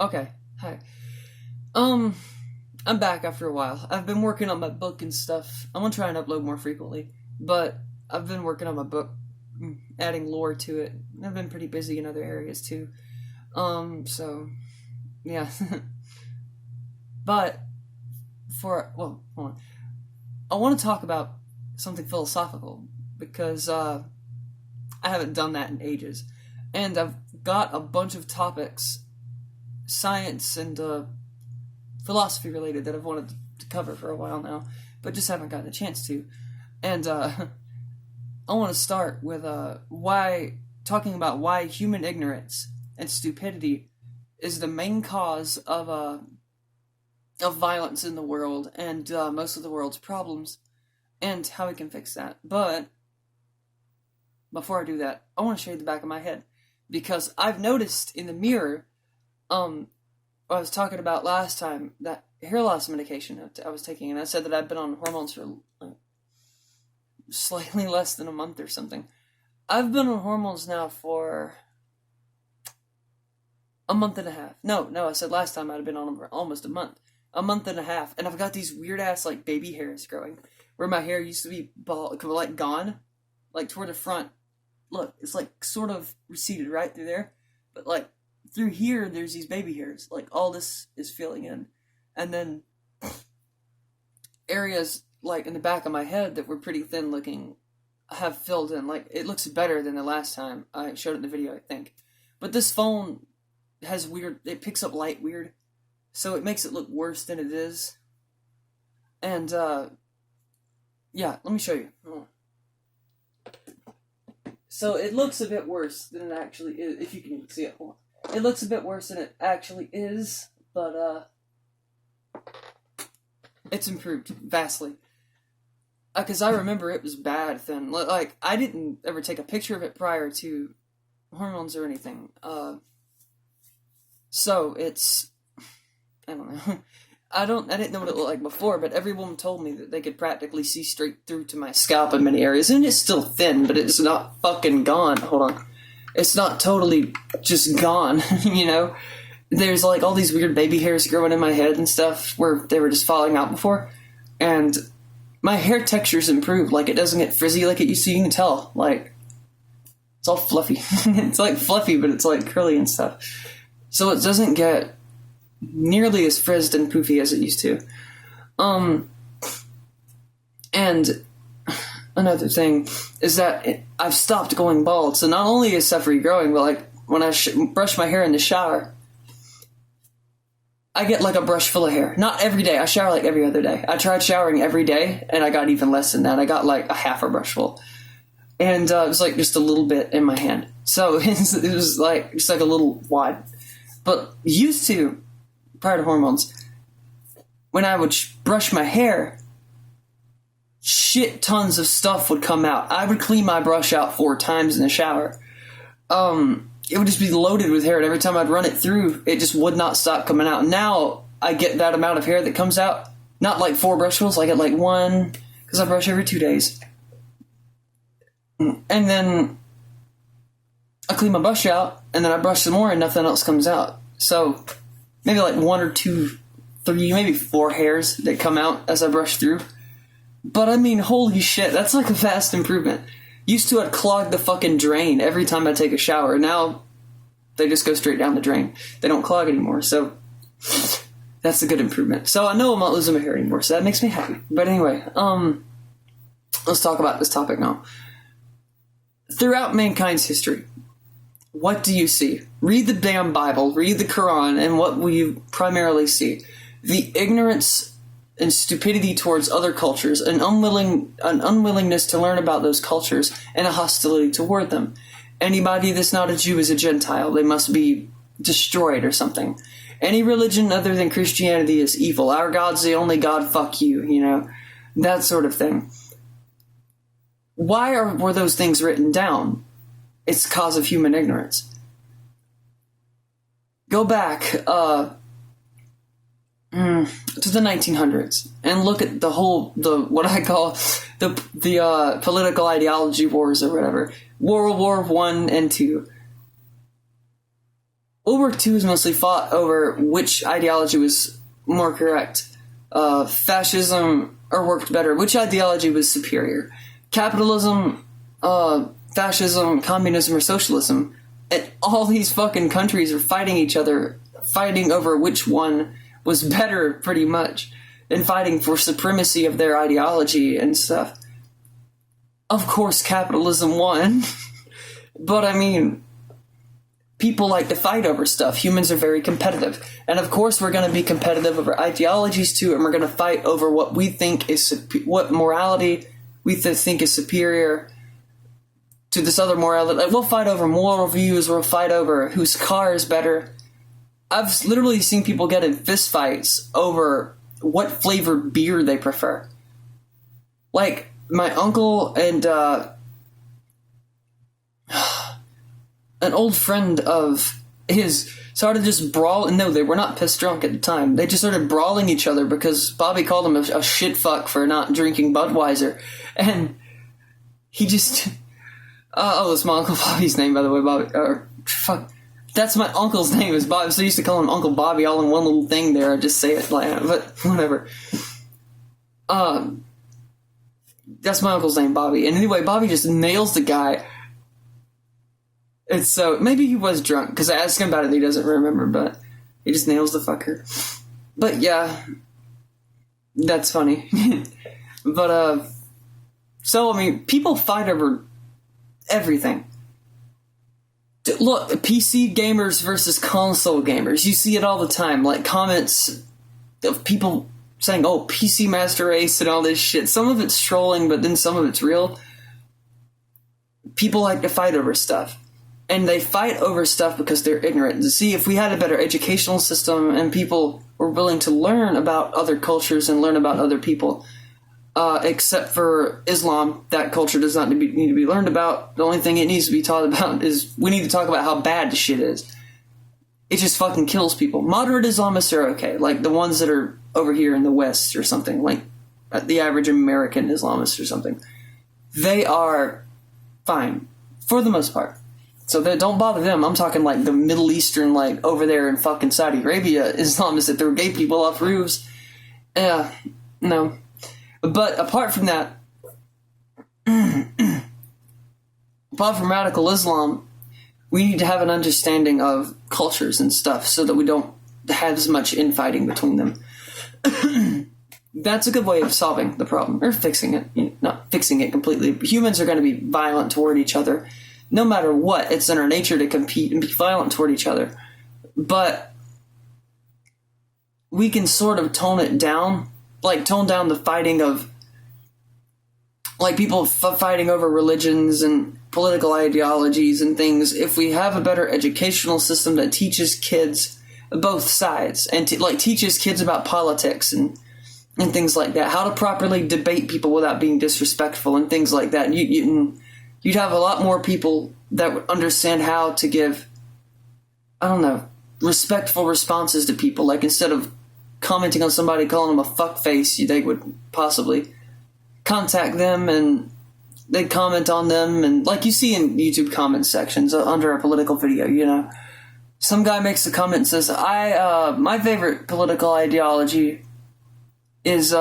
Okay, hi. I'm back after a while. I've been working on my book and stuff. I'm gonna try and upload more frequently, but I've been working on my book, adding lore to it. I've been pretty busy in other areas too. So yeah. But hold on. I want to talk about something philosophical because I haven't done that in ages, and I've got a bunch of topics, science and philosophy related, that I've wanted to cover for a while now, but just haven't gotten a chance to. And I want to start with talking about why human ignorance and stupidity is the main cause of violence in the world and most of the world's problems, and how we can fix that. But before I do that, I want to shave the back of my head because I've noticed in the mirror, I was talking about last time, that hair loss medication I was taking, and I said that I'd been on hormones for slightly less than a month or something. I've been on hormones now for a month and a half. No, I said last time I'd been on them for almost a month. A month and a half, and I've got these weird ass like baby hairs growing, where my hair used to be bald, like gone, like toward the front. Look, it's like sort of receded right through there, but like through here, there's these baby hairs. Like all this is filling in, and then areas like in the back of my head that were pretty thin looking have filled in. Like it looks better than the last time I showed it in the video, I think. But this phone has weird. It picks up light weird, so it makes it look worse than it is. And yeah, let me show you. So it looks a bit worse than it actually is, if you can even see it. Hold on. It looks a bit worse than it actually is, but it's improved vastly. Because I remember it was bad then. Like, I didn't ever take a picture of it prior to hormones or anything. So it's, I don't know. I didn't know what it looked like before, but every woman told me that they could practically see straight through to my scalp in many areas, and it's still thin, but it's not fucking gone. Hold on. It's not totally just gone, you know? There's like all these weird baby hairs growing in my head and stuff where they were just falling out before, and my hair texture's improved. Like, it doesn't get frizzy like it used to. You can tell. Like, it's all fluffy. It's like fluffy, but it's like curly and stuff. So it doesn't get nearly as frizzed and poofy as it used to. And another thing is that I've stopped going bald. So not only is stuff regrowing, but like when I brush my hair in the shower, I get like a brush full of hair. Not every day. I shower like every other day. I tried showering every day, and I got even less than that. I got like a half a brush full. And it was like just a little bit in my hand. So it was like just like a little wad. But used to, prior to hormones, when I would brush my hair, shit tons of stuff would come out. I would clean my brush out 4 times in the shower. It would just be loaded with hair, and every time I'd run it through, it just would not stop coming out. Now I get that amount of hair that comes out, not like 4 brushfuls, I get like 1, because I brush every 2 days. And then I clean my brush out, and then I brush some more, and nothing else comes out. So maybe like 1 or 2, 3, maybe 4 hairs that come out as I brush through. But I mean, holy shit, that's like a vast improvement. Used to, I'd clog the fucking drain every time I take a shower. Now they just go straight down the drain. They don't clog anymore, so that's a good improvement. So I know I'm not losing my hair anymore, so that makes me happy. But anyway, let's talk about this topic now. Throughout mankind's history, what do you see? Read the damn Bible, read the Quran, and what will you primarily see? The ignorance and stupidity towards other cultures, an unwillingness to learn about those cultures, and a hostility toward them. Anybody that's not a Jew is a Gentile. They must be destroyed or something. Any religion other than Christianity is evil. Our God's the only God, fuck you, you know? That sort of thing. Why were those things written down? It's the cause of human ignorance. Go back to the 1900s and look at what I call the political ideology wars or whatever. World War I and II. World War II was mostly fought over which ideology was more correct. Fascism or worked better. Which ideology was superior? Capitalism, fascism, communism, or socialism? And all these fucking countries are fighting each other, fighting over which one was better, pretty much, and fighting for supremacy of their ideology and stuff. Of course, capitalism won. But, I mean, people like to fight over stuff. Humans are very competitive. And, of course, we're going to be competitive over ideologies, too, and we're going to fight over what we think is... what morality we think is superior to this other morality. Like, we'll fight over moral views. We'll fight over whose car is better. I've literally seen people get in fistfights over what flavored beer they prefer. Like, my uncle and an old friend of his started just brawling. No, they were not pissed drunk at the time. They just started brawling each other because Bobby called him a shit fuck for not drinking Budweiser. And he just... that's my Uncle Bobby's name, by the way, Bobby. Fuck. That's my uncle's name, is Bobby. So I used to call him Uncle Bobby all in one little thing there. I just say it like, but whatever. That's my uncle's name, Bobby. And anyway, Bobby just nails the guy. It's so... maybe he was drunk, because I asked him about it and he doesn't remember, but he just nails the fucker. But yeah, that's funny. But, so, I mean, people fight over everything. Look, PC gamers versus console gamers. You see it all the time, like comments of people saying, oh, PC Master Race and all this shit. Some of it's trolling, but then some of it's real. People like to fight over stuff. And they fight over stuff because they're ignorant. See, if we had a better educational system and people were willing to learn about other cultures and learn about other people, except for Islam, that culture does not need to be learned about. The only thing it needs to be taught about is we need to talk about how bad the shit is. It just fucking kills people. Moderate Islamists are okay, like the ones that are over here in the West or something, like the average American Islamist or something. They are fine, for the most part. So don't bother them. I'm talking like the Middle Eastern, like over there in fucking Saudi Arabia, Islamists that throw gay people off roofs. No. But apart from that, apart from radical Islam, we need to have an understanding of cultures and stuff so that we don't have as much infighting between them. That's a good way of solving the problem, or fixing it. Not fixing it completely. Humans are going to be violent toward each other. No matter what, it's in our nature to compete and be violent toward each other. But we can sort of tone it down. Like, tone down the fighting of, like, people fighting over religions and political ideologies and things if we have a better educational system that teaches kids both sides and, teaches kids about politics and things like that. How to properly debate people without being disrespectful and things like that. You'd have a lot more people that would understand how to give, respectful responses to people. Like, instead of commenting on somebody, calling them a fuckface, they would possibly contact them and they'd comment on them. And like you see in YouTube comment sections under a political video, some guy makes a comment and says, my favorite political ideology is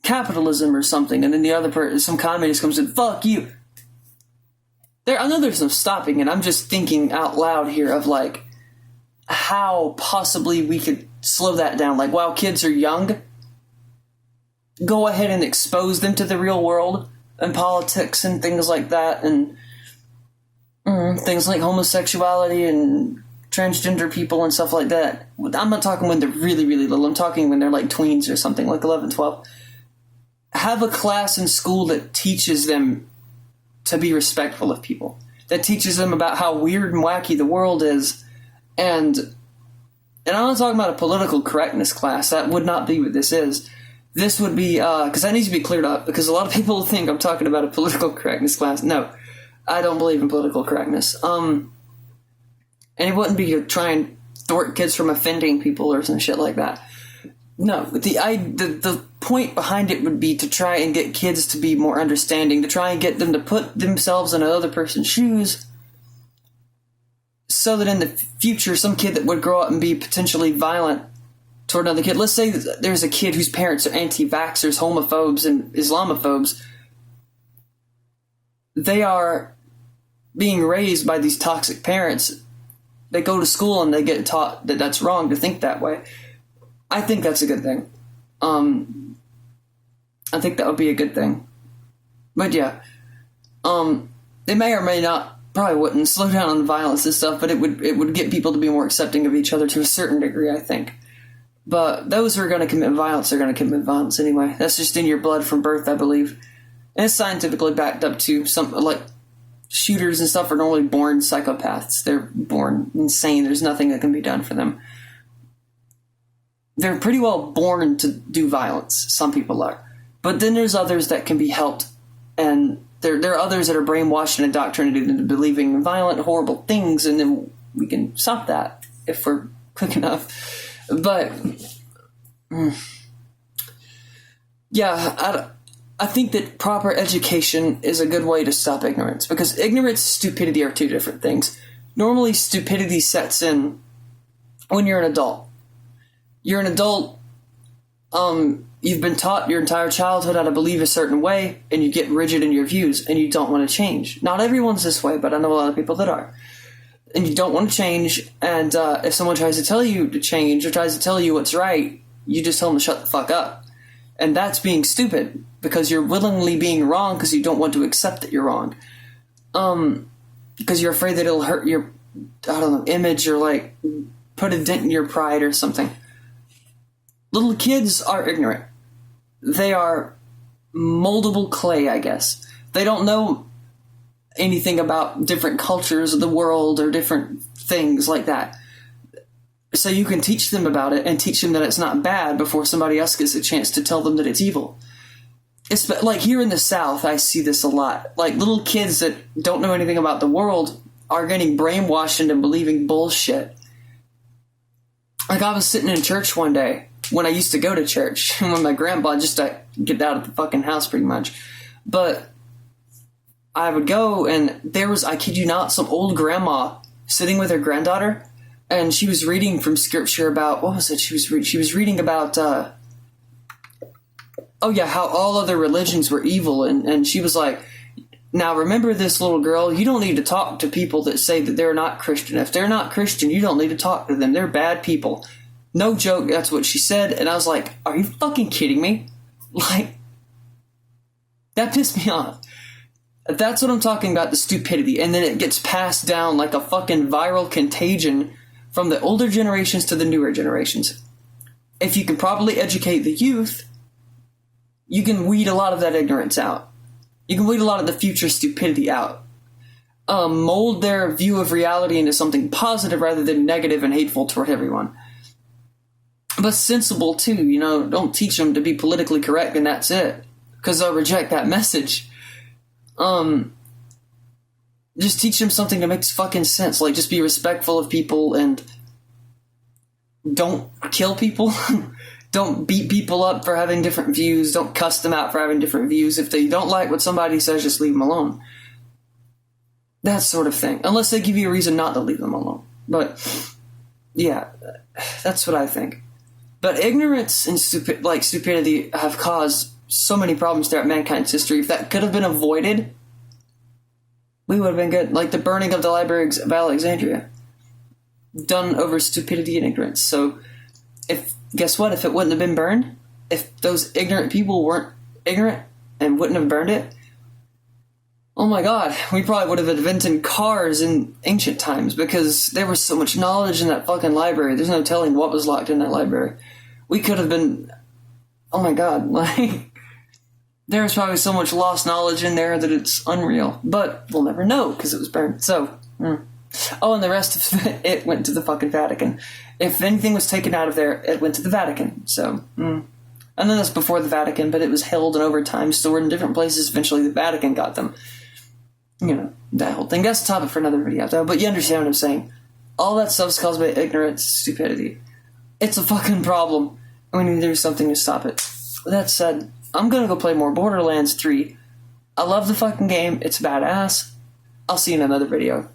capitalism or something. And then the other person, some communist comes in, fuck you. I know there's no stopping it. I'm just thinking out loud here of like, how possibly we could slow that down. Like, while kids are young, go ahead and expose them to the real world and politics and things like that, and things like homosexuality and transgender people and stuff like that. I'm not talking when they're really, really little. I'm talking when they're like tweens or something, like 11, 12. Have a class in school that teaches them to be respectful of people. That teaches them about how weird and wacky the world is. And I'm not talking about a political correctness class. That would not be what this is. This would be, because that needs to be cleared up, because a lot of people think I'm talking about a political correctness class. No, I don't believe in political correctness. And it wouldn't be to try and thwart kids from offending people or some shit like that. No, the point behind it would be to try and get kids to be more understanding, to try and get them to put themselves in another person's shoes, so that in the future, some kid that would grow up and be potentially violent toward another kid, let's say there's a kid whose parents are anti-vaxxers, homophobes, and Islamophobes. They are being raised by these toxic parents. They go to school and they get taught that that's wrong to think that way. I think that's a good thing. I think that would be a good thing. But yeah, they may or may not, probably wouldn't slow down on the violence and stuff, but it would get people to be more accepting of each other to a certain degree, I think. But those who are going to commit violence are going to commit violence anyway. That's just in your blood from birth, I believe. And it's scientifically backed up too. Some, like, shooters and stuff are normally born psychopaths. They're born insane. There's nothing that can be done for them. They're pretty well born to do violence. Some people are. But then there's others that can be helped. And there are others that are brainwashed and indoctrinated into believing violent, horrible things. And then we can stop that if we're quick enough. But, yeah, I think that proper education is a good way to stop ignorance, because ignorance and stupidity are two different things. Normally, stupidity sets in when you're an adult. You're an adult, you've been taught your entire childhood how to believe a certain way, and you get rigid in your views, and you don't want to change. Not everyone's this way, but I know a lot of people that are. And you don't want to change, and if someone tries to tell you to change or tries to tell you what's right, you just tell them to shut the fuck up. And that's being stupid, because you're willingly being wrong because you don't want to accept that you're wrong. Because you're afraid that it'll hurt your, image, or, like, put a dent in your pride or something. Little kids are ignorant. They are moldable clay, I guess. They don't know anything about different cultures of the world or different things like that. So you can teach them about it and teach them that it's not bad before somebody else gets a chance to tell them that it's evil. It's like here in the South, I see this a lot. Like little kids that don't know anything about the world are getting brainwashed into believing bullshit. Like I was sitting in church one day when I used to go to church with my grandpa just to get out of the fucking house pretty much. But I would go, and there was, I kid you not, some old grandma sitting with her granddaughter, and she was reading from scripture about, what was it? She was reading about, how all other religions were evil, and she was like, now remember this, little girl, you don't need to talk to people that say that they're not Christian. If they're not Christian, you don't need to talk to them. They're bad people. No joke, that's what she said, and I was like, are you fucking kidding me? Like, that pissed me off. That's what I'm talking about, the stupidity. And then it gets passed down like a fucking viral contagion from the older generations to the newer generations. If you can properly educate the youth, you can weed a lot of that ignorance out. You can weed a lot of the future stupidity out. Mold their view of reality into something positive rather than negative and hateful toward everyone. But sensible too, don't teach them to be politically correct and that's it. Because they'll reject that message. Just teach them something that makes fucking sense. Like, just be respectful of people and don't kill people. Don't beat people up for having different views. Don't cuss them out for having different views. If they don't like what somebody says, just leave them alone. That sort of thing. Unless they give you a reason not to leave them alone. But, yeah, that's what I think. But ignorance and stupidity have caused so many problems throughout mankind's history. If that could have been avoided, we would have been good. Like the burning of the libraries of Alexandria, done over stupidity and ignorance. So, guess what? If it wouldn't have been burned, if those ignorant people weren't ignorant and wouldn't have burned it, oh my god, we probably would have invented cars in ancient times, because there was so much knowledge in that fucking library. There's no telling what was locked in that library. We could have been, oh my god, like, there's probably so much lost knowledge in there that it's unreal. But we'll never know because it was burned. So, Oh, and the rest of it went to the fucking Vatican. If anything was taken out of there, it went to the Vatican. So, And then that's before the Vatican, but it was held and over time stored in different places. Eventually the Vatican got them. That whole thing. That's a topic for another video, though. But you understand what I'm saying. All that stuff's caused by ignorance, stupidity. It's a fucking problem. And we need to do something to stop it. With that said, I'm gonna go play more Borderlands 3. I love the fucking game. It's badass. I'll see you in another video.